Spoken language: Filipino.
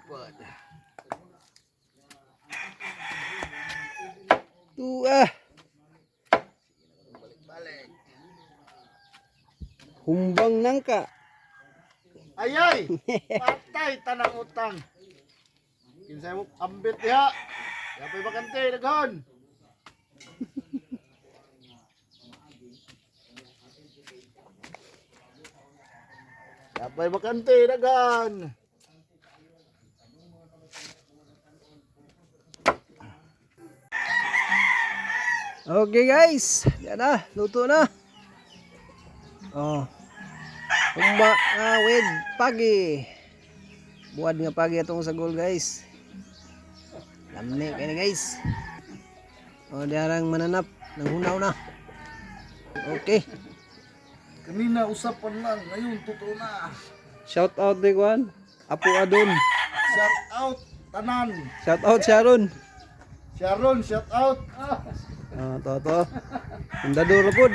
pod. Tuah. Balik-balik. Humbang nangka. Ayay! Patay tanang utang. Kinsay mo ambit ya. Yapay bakante daghon. Yapay bakante daghon. Okay guys, yan na, luto na. Oh. With pagi. Buad nga pagi atong sagol guys. Lamni kay na guys. Oh, diarang mananap, nanghunaw na. Okay. Kanina usapan lang, ngayon totoo na. Shout out ni Juan. Apo Adon. Shout out tanan. Shout out Sharon. Sharon, shout out. Ah, to. Undador pod.